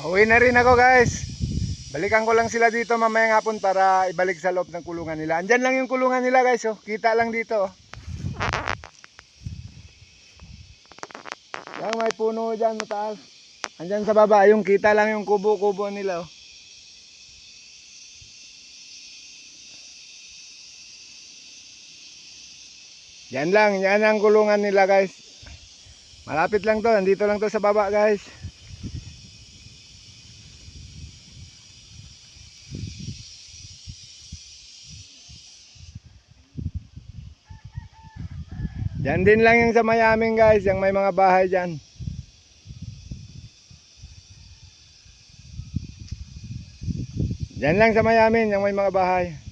Uwi na rin ako guys. Balikan ko lang sila dito mamayang hapon para ibalik sa loob ng kulungan nila. Andyan lang yung kulungan nila guys, oh. Kita lang dito, oh. Yang may puno dyan mataas. Andyan sa baba, yung kita lang yung kubo-kubo nila, oh. Yan lang, yan ang kulungan nila guys. Malapit lang to, nandito lang to sa baba guys. Yan din lang yung sa Mayaming guys, yung may mga bahay dyan. Yan lang sa Mayaming, yung may mga bahay.